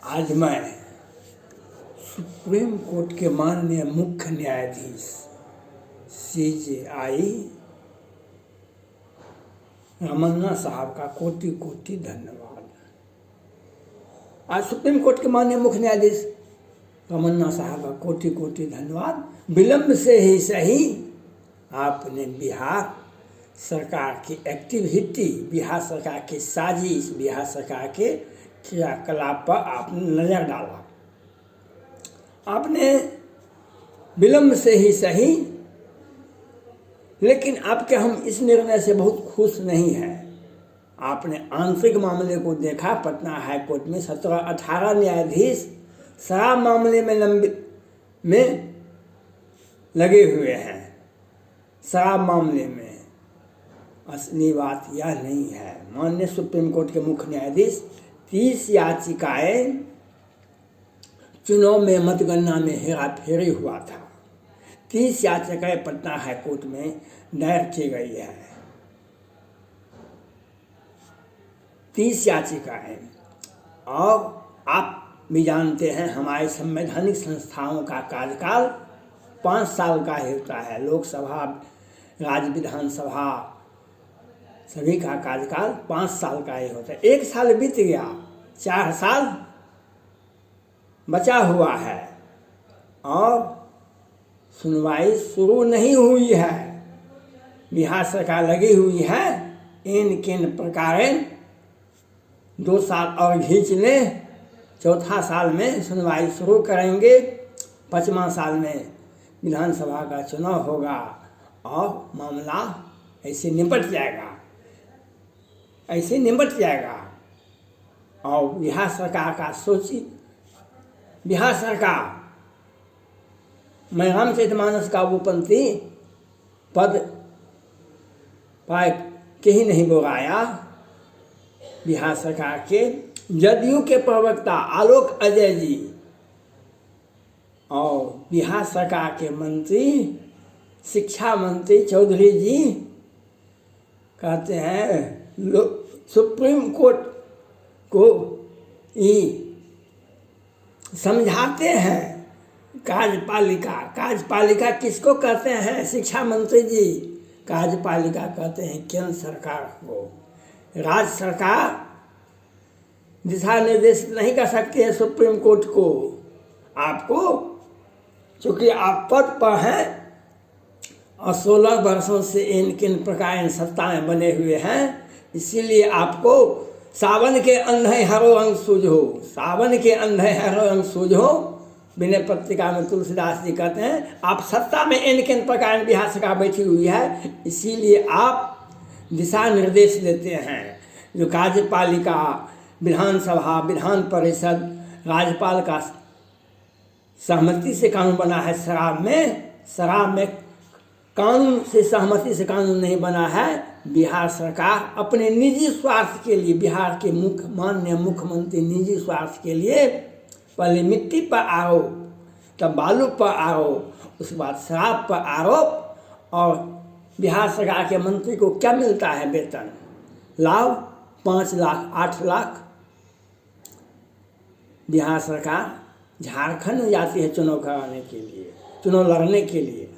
आज मैं supreme court के माननीय मुख्य न्यायाधीश CJI रमन्ना साहब का कोटि कोटि धन्यवाद। आज सुप्रीम कोर्ट के माननीय मुख्य न्यायाधीश रमन्ना साहब का कोटि कोटि धन्यवाद। विलंब से ही सही आपने बिहार सरकार की एक्टिविटी, बिहार सरकार की साजिश, बिहार सरकार के क्रियाकलाप पर आपने नज़र डाला। आपने विलंब से ही सही, लेकिन आपके हम इस निर्णय से बहुत खुश नहीं हैं। आपने आंतरिक मामले को देखा। पटना हाई कोर्ट में 17-18 न्यायाधीश शराब मामले में लगे हुए हैं। शराब मामले में असली बात यह नहीं है। माननीय सुप्रीम कोर्ट के मुख्य न्यायाधीश 30 याचिकाएं चुनाव में मतगणना में हेराफेरी हुआ था। 30 याचिकाएं पटना हाई कोर्ट में दायर की गई है। 30 याचिकाएं। और आप भी जानते हैं हमारे संवैधानिक संस्थाओं का कार्यकाल 5 साल का होता है। लोकसभा, राज्य विधानसभा सभी का कार्यकाल 5 साल का ही होता है। 1 साल बीत गया, 4 साल बचा हुआ है और सुनवाई शुरू नहीं हुई है। बिहार सरकार लगी हुई है इन किन प्रकारेण 2 साल और खींच ले, 4था साल में सुनवाई शुरू करेंगे। 5वां साल में विधानसभा का चुनाव होगा और मामला ऐसे निपट जाएगा, ऐसे निपट जाएगा। और बिहार सरकार का सोची, बिहार सरकार मैं रामचरितमानस का वो पंक्ति पद पाए के ही नहीं बोलाया। बिहार सरकार के जदयू के प्रवक्ता आलोक अजय जी और बिहार सरकार के मंत्री, शिक्षा मंत्री चौधरी जी कहते हैं सुप्रीम कोर्ट को ही समझाते हैं। कार्यपालिका किसको कहते हैं? शिक्षा मंत्री जी। कार्यपालिका कहते हैं केंद्र सरकार को। राज्य सरकार दिशा निर्देश नहीं कर सकती है सुप्रीम कोर्ट को। आपको, चूँकि आप पद पर हैं और 16 वर्षों से इन किन प्रकार सत्ता में बने हुए हैं, इसीलिए आपको सावन के अंधे हरो रंग सूझो, सावन के अंधे हरो रंग सूझो। विनय पत्रिका में तुलसीदास जी कहते हैं आप सत्ता में इन किन प्रकार बिहार सरकार बैठी हुई है, इसीलिए आप दिशा निर्देश देते हैं। जो कार्यपालिका, विधानसभा, विधान परिषद, राज्यपाल का सहमति से कानून बना है। शराब में कानून से सहमति से कानून नहीं बना है। बिहार सरकार अपने निजी स्वार्थ के लिए, बिहार के माननीय मुख्यमंत्री निजी स्वार्थ के लिए पहले मिट्टी पर आरोप, तब बालू पर आरोप, उसके बाद शराब पर आरोप। और बिहार सरकार के मंत्री को क्या मिलता है वेतन? लाभ 5 लाख, 8 लाख। बिहार सरकार झारखंड में जाती है चुनाव कराने के लिए, चुनाव लड़ने के लिए।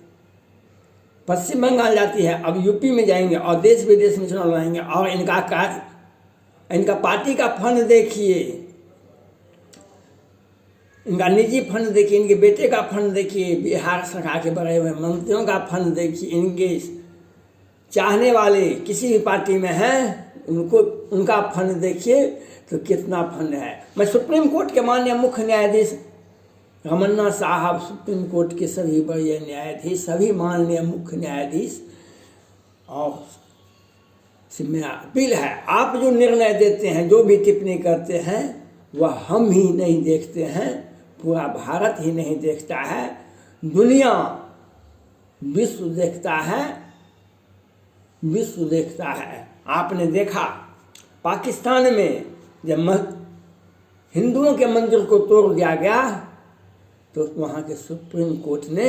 पश्चिम बंगाल जाती है, अब यूपी में जाएंगे और देश विदेश में चुनाव लड़ेंगे। और इनका पार्टी का फंड देखिए, इनका निजी फंड देखिए, इनके बेटे का फंड देखिए, बिहार सरकार के बड़े हुए मंत्रियों का फंड देखिए। इनके चाहने वाले किसी भी पार्टी में हैं, उनका फंड देखिए तो कितना फंड है। मैं सुप्रीम कोर्ट के माननीय मुख्य न्यायाधीश रमन्ना साहब, सुप्रीम कोर्ट के सभी बड़े न्यायाधीश, सभी माननीय मुख्य न्यायाधीश और से मेरा अपील है, आप जो निर्णय देते हैं, जो भी टिप्पणी करते हैं, वह हम ही नहीं देखते हैं, पूरा भारत ही नहीं देखता है, दुनिया, विश्व देखता है, विश्व देखता है। आपने देखा पाकिस्तान में जब हिंदुओं के मंदिर को तोड़ दिया गया तो वहाँ के सुप्रीम कोर्ट ने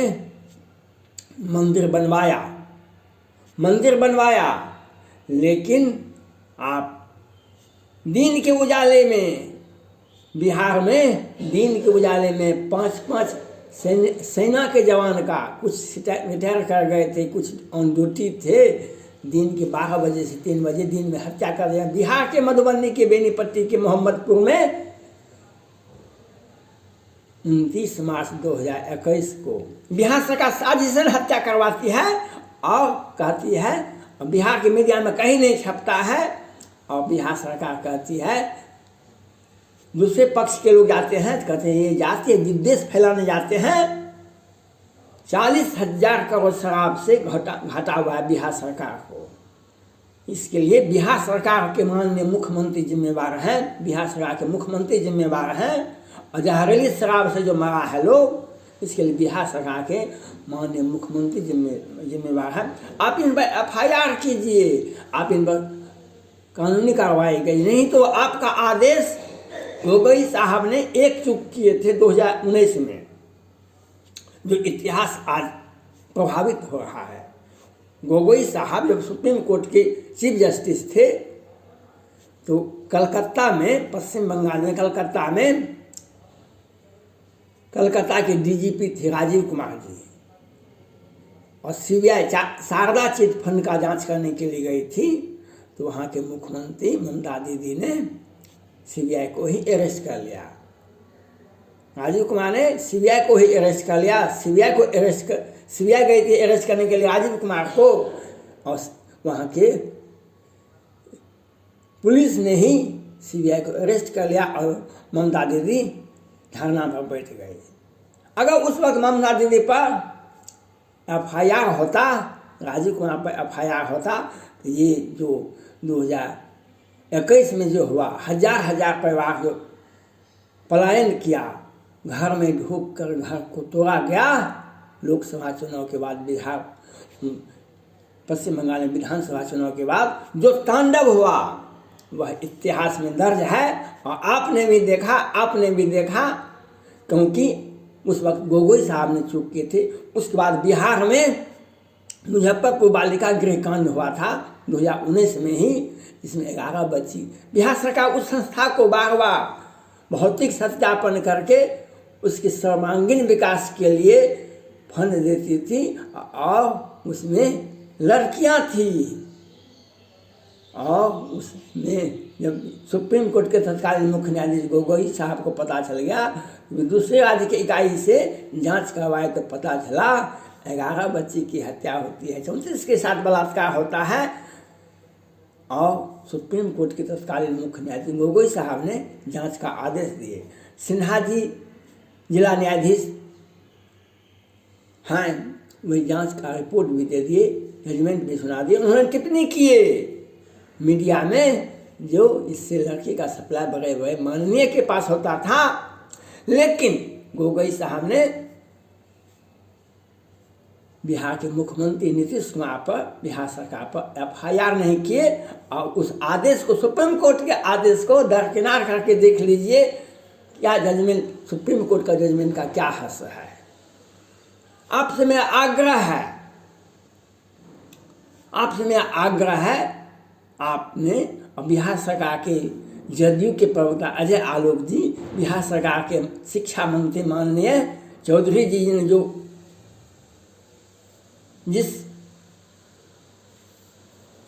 मंदिर बनवाया, लेकिन आप दिन के उजाले में बिहार में दिन के उजाले में 5-5 सेना के जवान का, कुछ रिटायर कर गए थे, कुछ ऑन ड्यूटी थे, दिन के 12 बजे से 3 बजे दिन में हत्या कर दिया। बिहार के मधुबनी के बेनीपट्टी के मोहम्मदपुर में 29 मार्च 2021 को बिहार सरकार साजिशन हत्या करवाती है और कहती है, बिहार के मीडिया में कहीं नहीं छपता है, और बिहार सरकार कहती है, दूसरे पक्ष के लोग जाते हैं, कहते हैं ये जातीय विद्वेष फैलाने जाते हैं। 40,000 करोड़ शराब से घाटा हुआ है बिहार सरकार को। इसके लिए बिहार सरकार के माननीय मुख्यमंत्री जिम्मेवार हैं, बिहार सरकार के मुख्यमंत्री जिम्मेवार हैं, और जहरीली शराब से जो मरा है लोग, इसके लिए बिहार सरकार के माननीय मुख्यमंत्री जिम्मेवार हैं। आप इन पर FIR कीजिए, आप इन पर कानूनी कार्रवाई कीजिए, नहीं तो आपका आदेश गोगोई साहब ने एक चूक किए थे 2019 में, जो इतिहास आज प्रभावित हो रहा है। गोगोई साहब जब सुप्रीम कोर्ट के चीफ जस्टिस थे, तो कलकत्ता में, पश्चिम बंगाल में कलकत्ता के DGP थे राजीव कुमार जी, और CBI शारदा चिट फंड का जांच करने के लिए गई थी, तो वहाँ के मुख्यमंत्री ममता दीदी ने CBI को ही अरेस्ट कर लिया। राजीव कुमार ने CBI को ही अरेस्ट कर लिया। CBI गई थी अरेस्ट करने के लिए राजीव कुमार को, और वहाँ के पुलिस ने ही CBI को अरेस्ट कर लिया, और ममता दीदी धरना पर बैठ गई। अगर उस वक्त ममता दीदी पर FIR होता, राजीव कुमार पर FIR होता, तो ये जो 2021 में जो हुआ, हजार परिवार जो पलायन किया, घर में ढूक कर घर को तोड़ा गया, लोकसभा चुनाव के बाद बिहार, पश्चिम बंगाल में विधानसभा चुनाव के बाद जो तांडव हुआ, वह इतिहास में दर्ज है। और आपने भी देखा, क्योंकि उस वक्त गोगोई साहब ने चूक किए थे। उसके बाद बिहार में मुजफ्फरपुर बालिका गृह कांड हुआ था 2019 में ही, जिसमें 11 बच्ची, बिहार सरकार उस संस्था को बार-बार भौतिक सत्यापन करके उसके सर्वांगीण विकास के लिए फंड देती थी, और उसमें लड़कियां थी। और उसमें जब सुप्रीम कोर्ट के तत्कालीन मुख्य न्यायाधीश गोगोई साहब को पता चल गया, दूसरे राज्य की इकाई से जांच करवाए, तो पता चला 11 बच्ची की हत्या होती है, 34 के साथ बलात्कार होता है। और सुप्रीम कोर्ट के तत्कालीन मुख्य न्यायाधीश गोगोई साहब ने जांच का आदेश दिए। सिन्हा जी जिला न्यायाधीश हैं, वही जांच का रिपोर्ट भी दे दिए, जजमेंट भी सुना दिए। उन्होंने टिप्पणी किए मीडिया में, जो इससे लड़की का सप्लाई बड़े माननीय के पास होता था, लेकिन गोगोई साहब ने बिहार के मुख्यमंत्री नीतीश कुमार पर, बिहार सरकार पर FIR नहीं किए, और उस आदेश को, सुप्रीम कोर्ट के आदेश को दरकिनार करके देख लीजिए क्या जजमेंट, सुप्रीम कोर्ट का जजमेंट का क्या हर्ष है। आपसे मेरा आग्रह है, आपने बिहार सरकार के जदयू के प्रवक्ता अजय आलोक जी, बिहार सरकार के शिक्षा मंत्री माननीय चौधरी जी ने जो जिस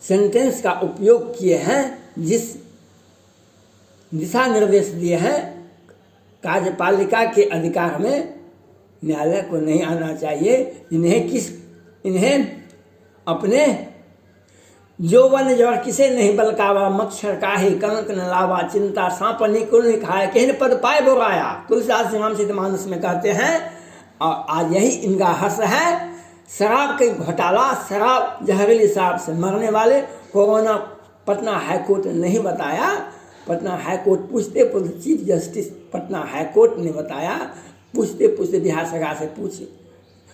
सेंटेंस का उपयोग किए हैं, जिस दिशा निर्देश दिए हैं, कार्यपालिका के अधिकार में न्यायालय को नहीं आना चाहिए। इन्हें अपने जौवन जवर किसे नहीं बलकावा, मच्छर काहे कलंक न लावा, चिंता सांप निकुल नहीं खाए, कहने पद पाए बोराया, तुलसीदास रामचरितमानस में कहते हैं। और आज यही इनका हर्ष है। शराब के घोटाला, शराब जहरीली शराब से मरने वाले कोरोना, पटना हाईकोर्ट ने नहीं बताया। पटना हाईकोर्ट पूछते चीफ जस्टिस पटना हाईकोर्ट ने बताया, पूछते बिहार सरकार से पूछे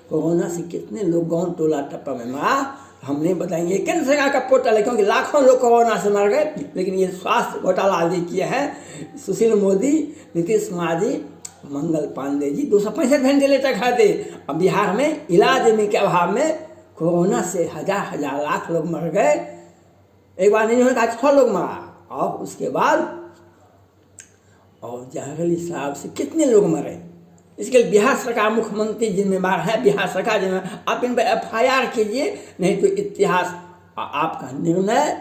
कोरोना से कितने लोग गाँव टोला टप्पा में मरा, हम नहीं बताएंगे। केंद्र सरकार का पोर्टल है, क्योंकि लाखों लोग कोरोना से मर गए, लेकिन ये स्वास्थ्य घोटाला आदि किए हैं सुशील मोदी, नीतीश कुमार जी, मंगल पांडे जी 265 वेंटिलेटर खरीदे। अब बिहार में इलाज के अभाव में कोरोना से हजार लाख लोग मर गए। एक बार नहीं होने का 6 लोग मरा, और उसके बाद और जहांगीर साहब से कितने लोग मरे। इसके लिए बिहार सरकार, मुख्यमंत्री जिम्मेवार है, बिहार सरकार जिम्मेवार। आप इन पर FIR कीजिए, नहीं तो इतिहास आपका निर्णय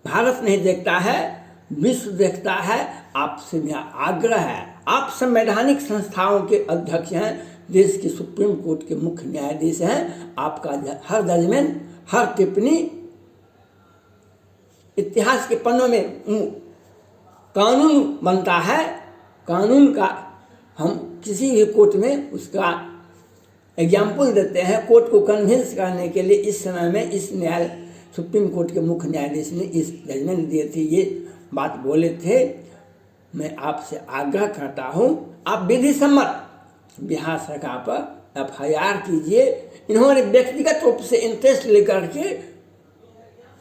भारत नहीं देखता है, विश्व देखता है। आपसे मेरा आग्रह है, आप संवैधानिक संस्थाओं के अध्यक्ष हैं, देश के सुप्रीम कोर्ट के मुख्य न्यायाधीश हैं। आपका हर जजमेंट, हर टिप्पणी इतिहास के पन्नों में कानून बनता है। कानून का हम किसी भी कोर्ट में उसका एग्जाम्पल देते हैं। कोर्ट को कन्विंस करने के लिए इस समय में इस सुप्रीम कोर्ट के मुख्य न्यायाधीश ने इस जजमेंट दिए थे, ये बात बोले थे। मैं आपसे आग्रह करता हूँ, आप विधि सम्मत बिहार सरकार पर FIR कीजिए। इन्होंने व्यक्तिगत रूप से इंटरेस्ट लेकर के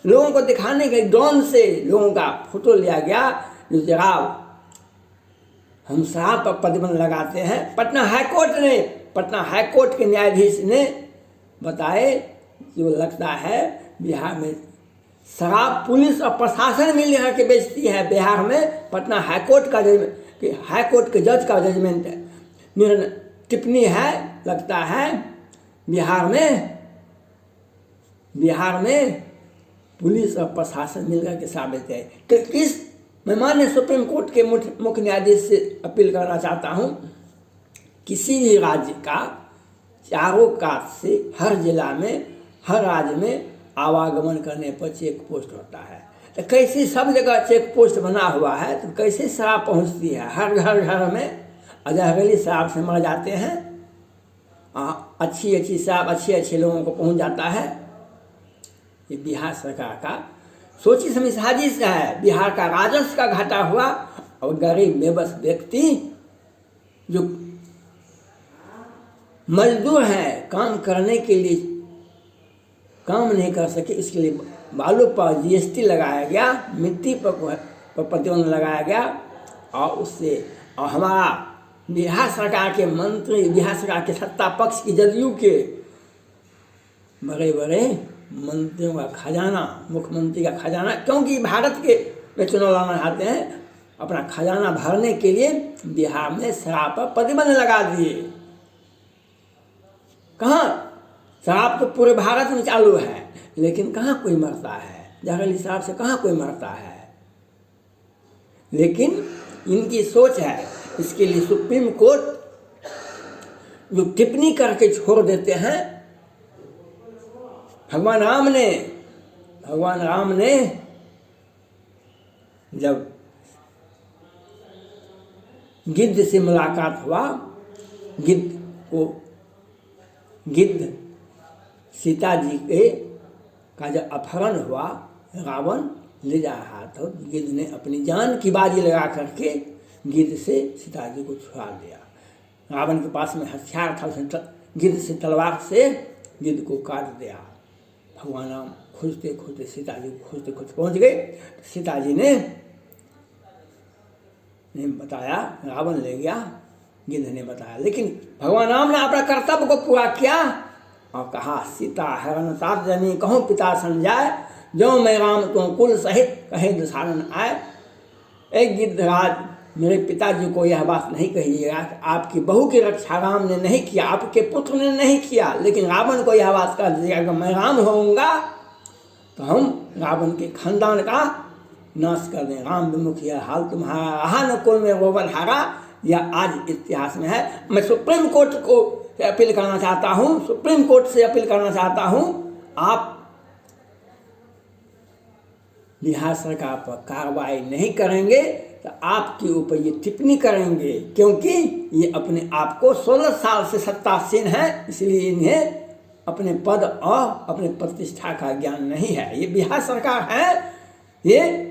लोगों को दिखाने के ड्रोन से लोगों का फोटो लिया गया। जो जनाब हम शराब पर प्रतिबंध लगाते हैं, पटना हाईकोर्ट के न्यायाधीश ने बताए, जो लगता है बिहार में शराब पुलिस और प्रशासन मिल के बेचती है। बिहार में पटना हाईकोर्ट के जज का जजमेंट टिप्पणी है, लगता है बिहार में पुलिस और प्रशासन मिलकर के साबित है कि मैं माननीय सुप्रीम कोर्ट के मुख्य न्यायाधीश से अपील करना चाहता हूँ, किसी भी राज्य का चारों कात से हर जिला में, हर राज्य में आवागमन करने पर चेक पोस्ट होता है। तो कैसे सब जगह चेक पोस्ट बना हुआ है, तो कैसे शराब पहुँचती है हर घर में। जहरीली शराब से मर जाते हैं, अच्छी शराब अच्छे लोगों को पहुँच जाता है। ये बिहार सरकार का सोची समझी साजिश है। बिहार का राजस्व का घाटा हुआ और गरीब बेबस व्यक्ति जो मजदूर हैं, काम करने के लिए काम नहीं कर सके, इसके लिए बालू पर GST लगाया गया, मिट्टी पर प्रतिबंध लगाया गया। और हमारा बिहार सरकार के मंत्री, बिहार सरकार के सत्ता पक्ष की जदयू के बड़े मंत्रियों का खजाना, मुख्यमंत्री का खजाना, क्योंकि भारत के में चुनाव लड़ना चाहते हैं, अपना खजाना भरने के लिए बिहार में शराब पर प्रतिबंध लगा दिए। कहाँ शराब तो पूरे भारत में चालू है, लेकिन कहाँ कोई मरता है, जहरीली शराब से कहाँ कोई मरता है। लेकिन इनकी सोच है, इसके लिए सुप्रीम कोर्ट जो टिप्पणी करके छोड़ देते हैं। भगवान राम ने जब गिद्ध से मुलाकात हुआ, गिद्ध सीता जी का जब अपहरण हुआ, रावण ले जा रहा था, तो गिद्ध ने अपनी जान की बाजी लगा करके गिद्ध से सीता जी को छुड़ा दिया। रावण के पास में हथियार था, उसने गिद्ध से तलवार से गिद्ध को काट दिया। भगवान राम खोजते सीता जी को खोजते पहुंच गए। सीता जी ने बताया, रावण ले गया, गिद्ध ने बताया। लेकिन भगवान राम ने अपना कर्तव्य को पूरा किया और कहा, सीता हरण तात जनी कहूँ पिता संजाय, जो मैं राम तो कुल सहित कहे दसारण आए। एक गिद्धराज, मेरे पिताजी को यह बात नहीं कहिएगा कि आपकी बहू की रक्षा राम ने नहीं किया, आपके पुत्र ने नहीं किया, लेकिन रावण को यह बात कह दीजिएगा कि मैं राम होऊंगा तो हम रावण के खानदान का नाश कर दें। राम विमुख यह हाल तुम्हारा रहा, न कुल में गोबर हारा। यह आज इतिहास में है। मैं सुप्रीम कोर्ट को अपील करना चाहता हूँ, सुप्रीम कोर्ट से अपील करना चाहता हूँ, आप बिहार सरकार पर कार्रवाई नहीं करेंगे तो आपके ऊपर ये टिप्पणी करेंगे, क्योंकि ये अपने आप को 16 साल से सत्तासीन है, इसलिए इन्हें अपने पद और अपने प्रतिष्ठा का ज्ञान नहीं है। ये बिहार सरकार है, ये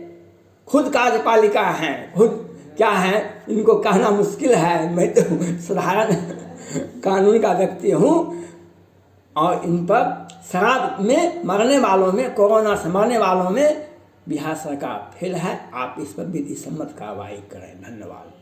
खुद कार्यपालिका है, खुद क्या है इनको कहना मुश्किल है। मैं तो साधारण कानून का व्यक्ति हूँ और इन पर शराब में मरने वालों में, कोरोना से मरने वालों में बिहार सरकार फेल है। आप इस पर विधि सम्मत कार्रवाई करें। धन्यवाद।